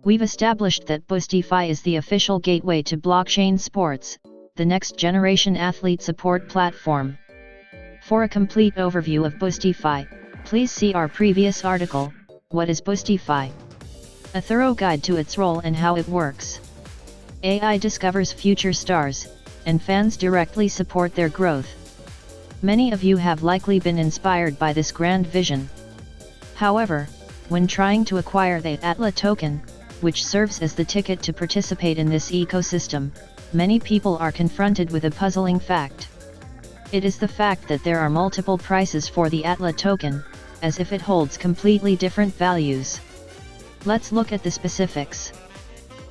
We've established that Boostyfi is the official gateway to Blockchainsports, the next-generation athlete support platform. For a complete overview of Boostyfi, please see our previous article, What is Boostyfi? A thorough guide to its role and how it works. AI discovers future stars, and fans directly support their growth. Many of you have likely been inspired by this grand vision. However, when trying to acquire the ATLA token, which serves as the ticket to participate in this ecosystem, many people are confronted with a puzzling fact. It is the fact that there are multiple prices for the ATLA token, as if it holds completely different values. Let's look at the specifics.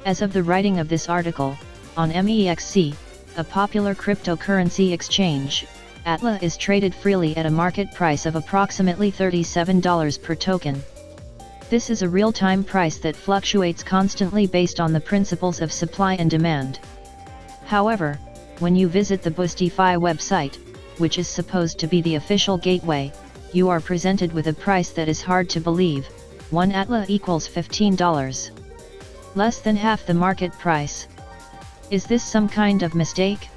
As of the writing of this article, on MEXC, a popular cryptocurrency exchange, ATLA is traded freely at a market price of approximately $37 per token. This is a real-time price that fluctuates constantly based on the principles of supply and demand. However, when you visit the Boostyfi website, which is supposed to be the official gateway, you are presented with a price that is hard to believe. 1 ATLA equals $15. Less than half the market price. Is this some kind of mistake?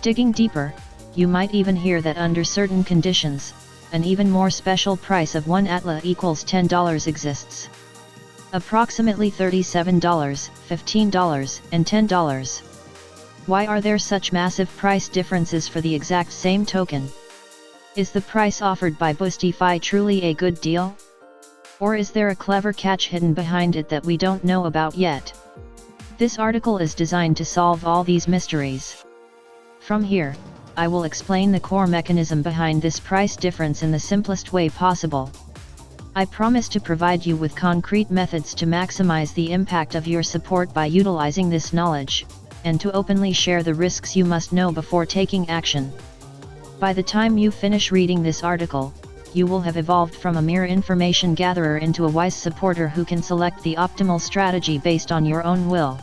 Digging deeper, you might even hear that under certain conditions, an even more special price of 1 ATLA equals $10 exists. Approximately $37, $15, and $10. Why are there such massive price differences for the exact same token? Is the price offered by Boostyfi truly a good deal? Or is there a clever catch hidden behind it that we don't know about yet? This article is designed to solve all these mysteries. From here, I will explain the core mechanism behind this price difference in the simplest way possible. I promise to provide you with concrete methods to maximize the impact of your support by utilizing this knowledge, and to openly share the risks you must know before taking action. By the time you finish reading this article, you will have evolved from a mere information gatherer into a wise supporter who can select the optimal strategy based on your own will.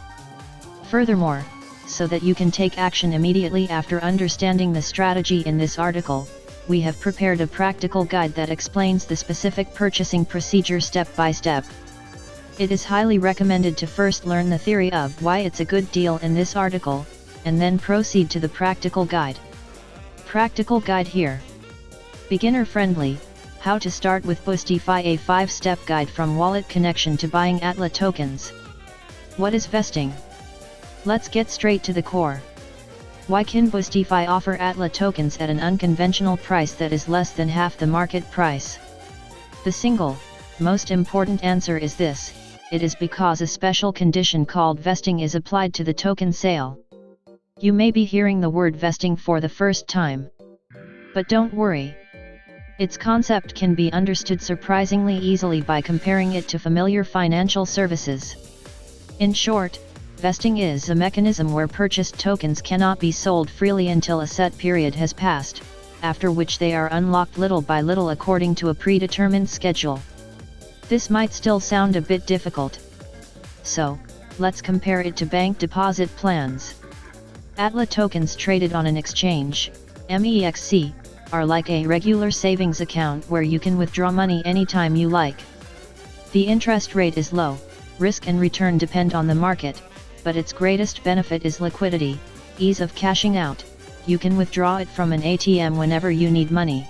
Furthermore, so that you can take action immediately after understanding the strategy in this article, we have prepared a practical guide that explains the specific purchasing procedure step by step. It is highly recommended to first learn the theory of why it's a good deal in this article, and then proceed to the practical guide. Practical guide here. Beginner friendly, how to start with Boostyfi, a 5-step guide from wallet connection to buying ATLA tokens. What is vesting? Let's get straight to the core. Why can Boostyfi offer ATLA tokens at an unconventional price that is less than half the market price? The single, most important answer is this: it is because a special condition called vesting is applied to the token sale. You may be hearing the word vesting for the first time. But don't worry. Its concept can be understood surprisingly easily by comparing it to familiar financial services. In short, vesting is a mechanism where purchased tokens cannot be sold freely until a set period has passed, after which they are unlocked little by little according to a predetermined schedule. This might still sound a bit difficult. So, let's compare it to bank deposit plans. ATLA tokens traded on an exchange, MEXC, are like a regular savings account where you can withdraw money anytime you like. The interest rate is low, risk and return depend on the market, but its greatest benefit is liquidity, ease of cashing out. You can withdraw it from an ATM whenever you need money.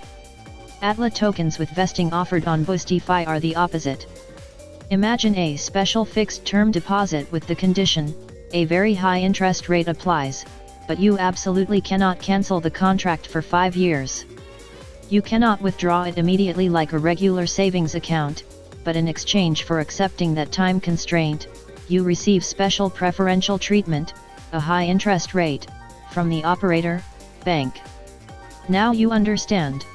ATLA tokens with vesting offered on Boostyfi are the opposite. Imagine a special fixed-term deposit with the condition, a very high interest rate applies, but you absolutely cannot cancel the contract for 5 years. You cannot withdraw it immediately like a regular savings account, but in exchange for accepting that time constraint, you receive special preferential treatment, a high interest rate, from the operator, bank. Now you understand.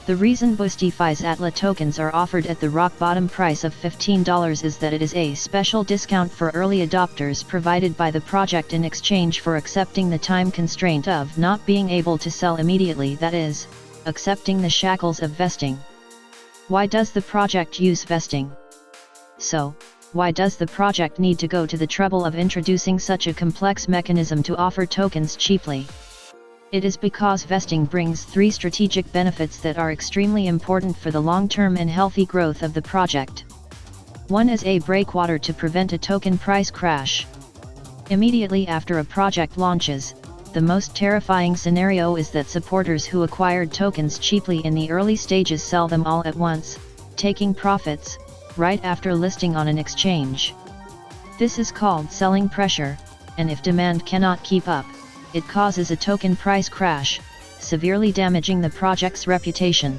The reason Boostyfi's ATLA tokens are offered at the rock-bottom price of $15 is that it is a special discount for early adopters provided by the project in exchange for accepting the time constraint of not being able to sell immediately, that is, accepting the shackles of vesting. Why does the project use vesting? So, why does the project need to go to the trouble of introducing such a complex mechanism to offer tokens cheaply? It is because vesting brings 3 strategic benefits that are extremely important for the long-term and healthy growth of the project. 1 is a breakwater to prevent a token price crash. Immediately after a project launches, the most terrifying scenario is that supporters who acquired tokens cheaply in the early stages sell them all at once, taking profits, right after listing on an exchange. This is called selling pressure, and if demand cannot keep up, it causes a token price crash, severely damaging the project's reputation.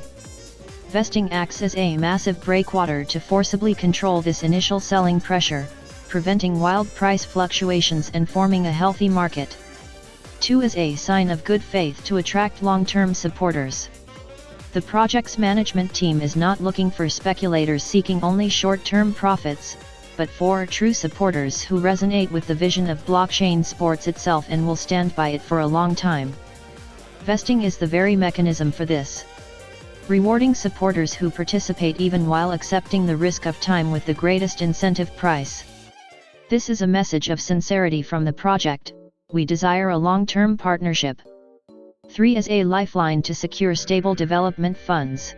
Vesting acts as a massive breakwater to forcibly control this initial selling pressure, preventing wild price fluctuations and forming a healthy market. 2 is a sign of good faith to attract long-term supporters. The project's management team is not looking for speculators seeking only short-term profits, but for true supporters who resonate with the vision of Blockchainsports itself and will stand by it for a long time. Vesting is the very mechanism for this. Rewarding supporters who participate even while accepting the risk of time with the greatest incentive price. This is a message of sincerity from the project. We desire a long-term partnership. 3 is a lifeline to secure stable development funds.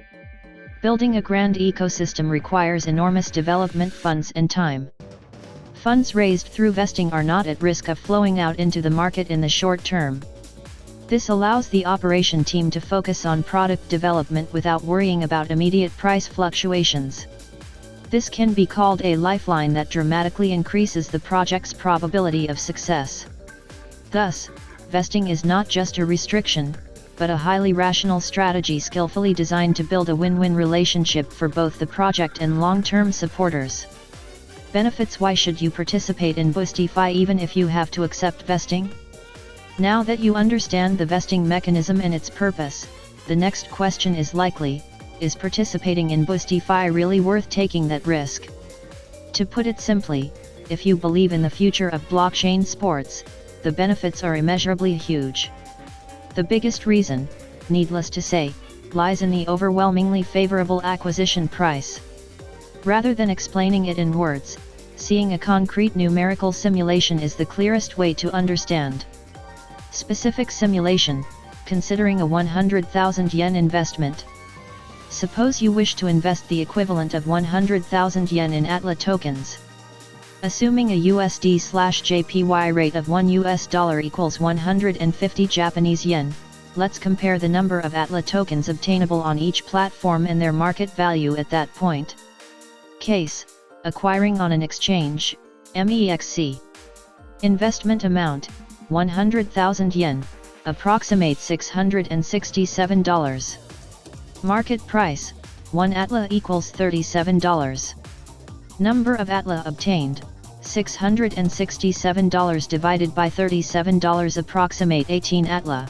Building a grand ecosystem requires enormous development funds and time. Funds raised through vesting are not at risk of flowing out into the market in the short term. This allows the operation team to focus on product development without worrying about immediate price fluctuations. This can be called a lifeline that dramatically increases the project's probability of success. Thus, vesting is not just a restriction, but a highly rational strategy skillfully designed to build a win-win relationship for both the project and long-term supporters. Benefits: why should you participate in Boostyfi even if you have to accept vesting? Now that you understand the vesting mechanism and its purpose, the next question is likely, is participating in Boostyfi really worth taking that risk? To put it simply, if you believe in the future of Blockchainsports, the benefits are immeasurably huge. The biggest reason, needless to say, lies in the overwhelmingly favorable acquisition price. Rather than explaining it in words, seeing a concrete numerical simulation is the clearest way to understand. Specific simulation, considering a 100,000 yen investment. Suppose you wish to invest the equivalent of 100,000 yen in ATLA tokens. Assuming a USD/JPY rate of $1 equals 150 Japanese yen, let's compare the number of ATLA tokens obtainable on each platform and their market value at that point. Case: acquiring on an exchange, MEXC. Investment amount: 100,000 yen, approximate $667. Market price: 1 ATLA equals $37. Number of ATLA obtained: $667 divided by $37 approximate 18 ATLA.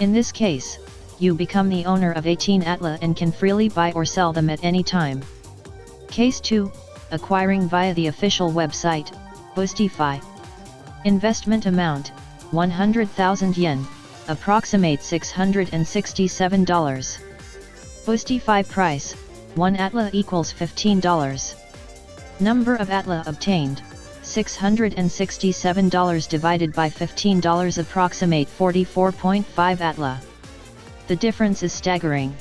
In this case, you become the owner of 18 ATLA and can freely buy or sell them at any time. Case 2, acquiring via the official website, Boostyfi. Investment amount: 100,000 yen, approximate $667. Boostyfi price: 1 ATLA equals $15. Number of ATLA obtained: $667 divided by $15 approximate 44.5 ATLA. The difference is staggering.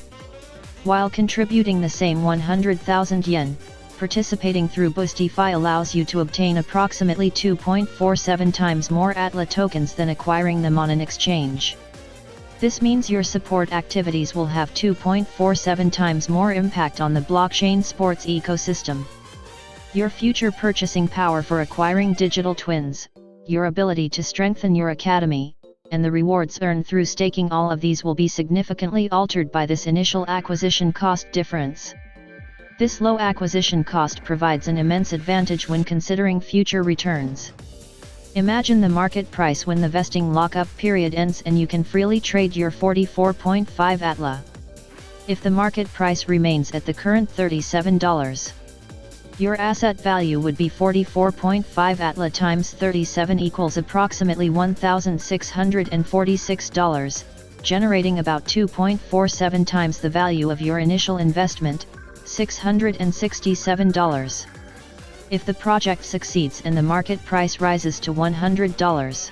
While contributing the same 100,000 yen, participating through Boostyfi allows you to obtain approximately 2.47 times more ATLA tokens than acquiring them on an exchange. This means your support activities will have 2.47 times more impact on the Blockchainsports ecosystem. Your future purchasing power for acquiring digital twins, your ability to strengthen your academy, and the rewards earned through staking, all of these will be significantly altered by this initial acquisition cost difference. This low acquisition cost provides an immense advantage when considering future returns. Imagine the market price when the vesting lockup period ends and you can freely trade your 44.5 ATLA. If the market price remains at the current $37, your asset value would be 44.5 ATLA times 37 equals approximately $1,646, generating about 2.47 times the value of your initial investment, $667. If the project succeeds and the market price rises to $100,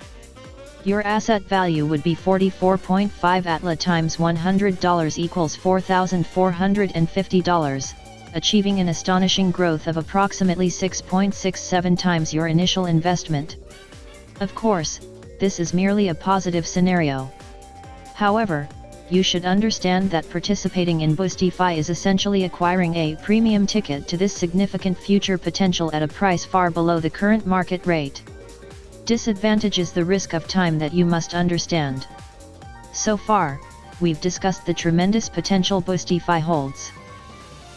your asset value would be 44.5 ATLA times $100 equals $4,450, achieving an astonishing growth of approximately 6.67 times your initial investment. Of course, this is merely a positive scenario. However, you should understand that participating in Boostyfi is essentially acquiring a premium ticket to this significant future potential at a price far below the current market rate. Disadvantage is the risk of time that you must understand. So far, we've discussed the tremendous potential Boostyfi holds.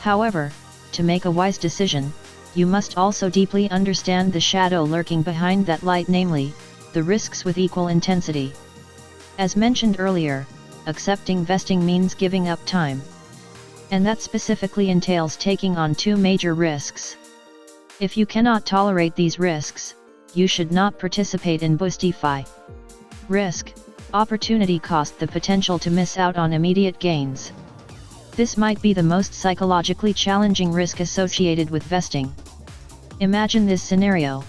However, to make a wise decision, you must also deeply understand the shadow lurking behind that light, namely, the risks with equal intensity. As mentioned earlier, accepting vesting means giving up time. And that specifically entails taking on two major risks. If you cannot tolerate these risks, you should not participate in Boostyfi. Risk, opportunity cost: the potential to miss out on immediate gains. This might be the most psychologically challenging risk associated with vesting. Imagine this scenario.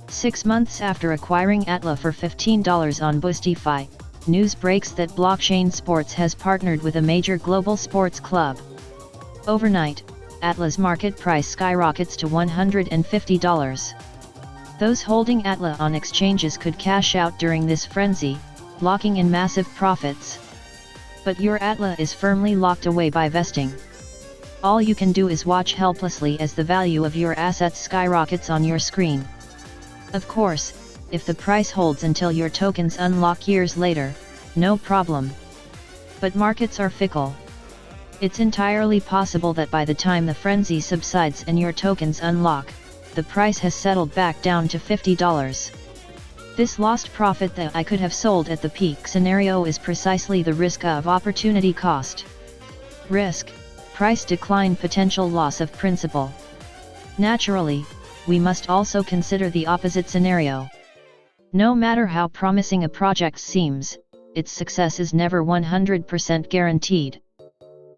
6 months after acquiring ATLA for $15 on Boostyfi, news breaks that Blockchainsports has partnered with a major global sports club. Overnight, ATLA's market price skyrockets to $150. Those holding ATLA on exchanges could cash out during this frenzy, locking in massive profits. But your ATLA is firmly locked away by vesting. All you can do is watch helplessly as the value of your assets skyrockets on your screen. Of course, if the price holds until your tokens unlock years later, no problem. But markets are fickle. It's entirely possible that by the time the frenzy subsides and your tokens unlock, the price has settled back down to $50. This lost profit that I could have sold at the peak scenario is precisely the risk of opportunity cost. Risk, price decline, potential loss of principal. Naturally, we must also consider the opposite scenario. No matter how promising a project seems, its success is never 100% guaranteed.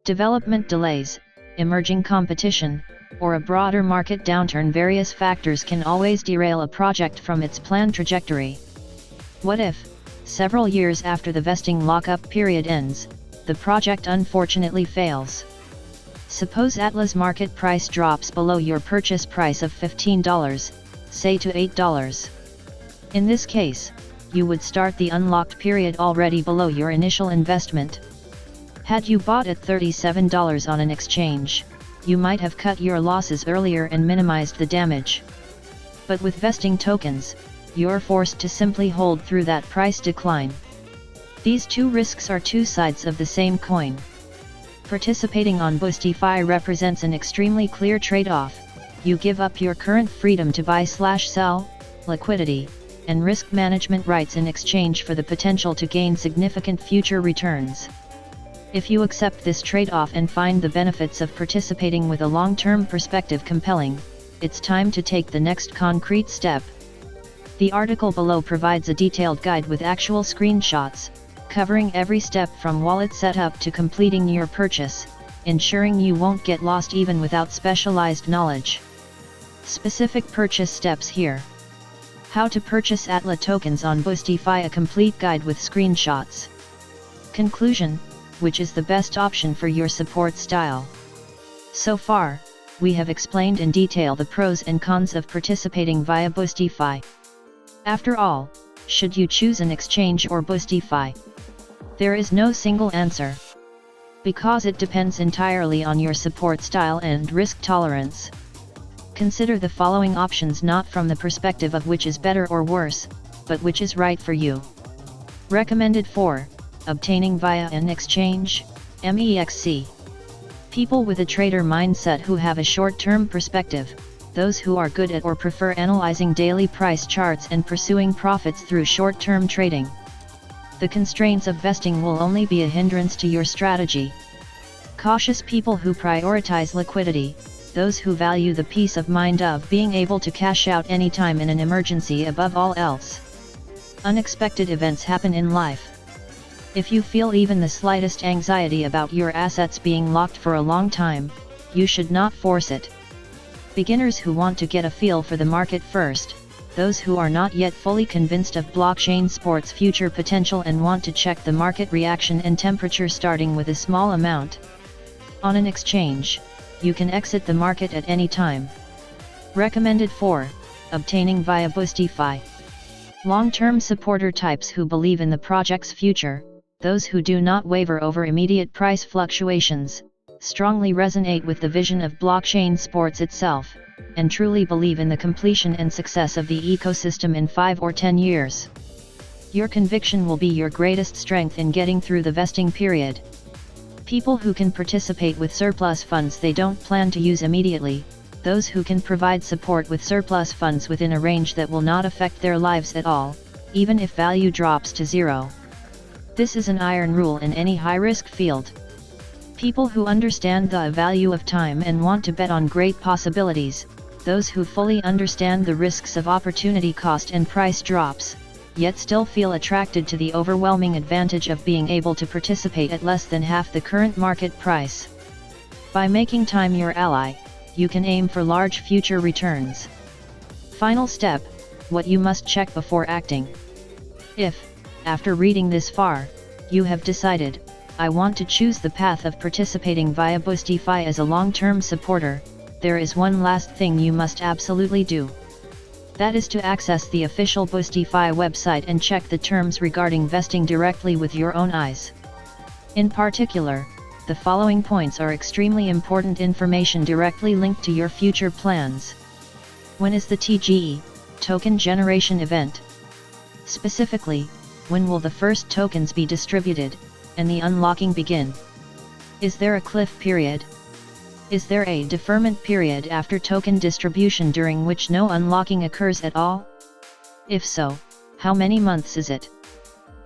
Development delays, emerging competition, or a broader market downturn, various factors can always derail a project from its planned trajectory. What if, several years after the vesting lockup period ends, the project unfortunately fails? Suppose ATLA's market price drops below your purchase price of $15, say to $8. In this case, you would start the unlocked period already below your initial investment. Had you bought at $37 on an exchange, you might have cut your losses earlier and minimized the damage. But with vesting tokens, you're forced to simply hold through that price decline. These two risks are two sides of the same coin. Participating on Boostyfi represents an extremely clear trade-off. You give up your current freedom to buy/sell, liquidity, and risk management rights in exchange for the potential to gain significant future returns. If you accept this trade-off and find the benefits of participating with a long-term perspective compelling, it's time to take the next concrete step. The article below provides a detailed guide with actual screenshots, covering every step from wallet setup to completing your purchase, ensuring you won't get lost even without specialized knowledge. Specific purchase steps here. How to purchase ATLA tokens on Boostyfi, a complete guide with screenshots. Conclusion, which is the best option for your support style? So far, we have explained in detail the pros and cons of participating via Boostyfi. After all, should you choose an exchange or Boostyfi? There is no single answer. Because it depends entirely on your support style and risk tolerance. Consider the following options not from the perspective of which is better or worse, but which is right for you. Recommended for obtaining via an exchange, MEXC. People with a trader mindset who have a short-term perspective, those who are good at or prefer analyzing daily price charts and pursuing profits through short-term trading. The constraints of vesting will only be a hindrance to your strategy. Cautious people who prioritize liquidity, those who value the peace of mind of being able to cash out anytime in an emergency above all else. Unexpected events happen in life. If you feel even the slightest anxiety about your assets being locked for a long time, you should not force it. Beginners who want to get a feel for the market first, those who are not yet fully convinced of Blockchainsports' future potential and want to check the market reaction and temperature starting with a small amount. On an exchange, you can exit the market at any time. Recommended for obtaining via Boostyfi. Long-term supporter types who believe in the project's future, those who do not waver over immediate price fluctuations, strongly resonate with the vision of Blockchainsports itself, and truly believe in the completion and success of the ecosystem in 5 or 10 years. Your conviction will be your greatest strength in getting through the vesting period. People who can participate with surplus funds they don't plan to use immediately, those who can provide support with surplus funds within a range that will not affect their lives at all, even if value drops to zero. This is an iron rule in any high-risk field. People who understand the value of time and want to bet on great possibilities, those who fully understand the risks of opportunity cost and price drops, yet still feel attracted to the overwhelming advantage of being able to participate at less than half the current market price. By making time your ally, you can aim for large future returns. Final step, what you must check before acting. If, after reading this far, you have decided, I want to choose the path of participating via Boostyfi as a long-term supporter, there is one last thing you must absolutely do. That is to access the official Boostyfi website and check the terms regarding vesting directly with your own eyes. In particular, the following points are extremely important information directly linked to your future plans. When is the TGE, token generation event? Specifically, when will the first tokens be distributed, and the unlocking begin? Is there a cliff period? Is there a deferment period after token distribution during which no unlocking occurs at all? If so, how many months is it?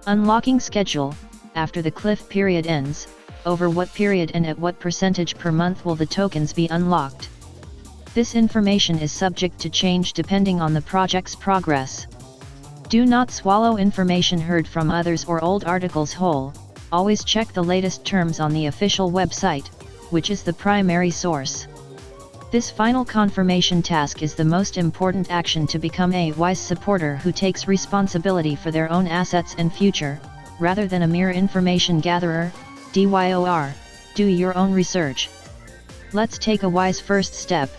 Unlocking schedule, after the cliff period ends, over what period and at what percentage per month will the tokens be unlocked? This information is subject to change depending on the project's progress. Do not swallow information heard from others or old articles whole. Always check the latest terms on the official website, which is the primary source. This final confirmation task is the most important action to become a wise supporter who takes responsibility for their own assets and future, rather than a mere information gatherer. DYOR, do your own research. Let's take a wise first step.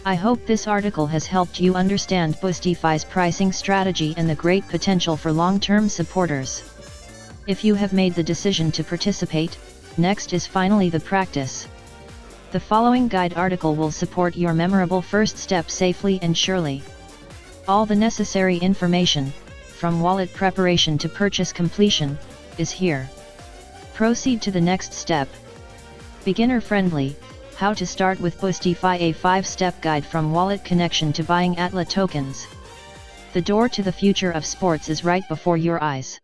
I hope this article has helped you understand Boostyfi's pricing strategy and the great potential for long-term supporters. If you have made the decision to participate, next is finally the practice. The following guide article will support your memorable first step safely and surely. All the necessary information, from wallet preparation to purchase completion, is here. Proceed to the next step. Beginner friendly, how to start with Boostyfi, a 5-step guide from wallet connection to buying ATLA tokens. The door to the future of sports is right before your eyes.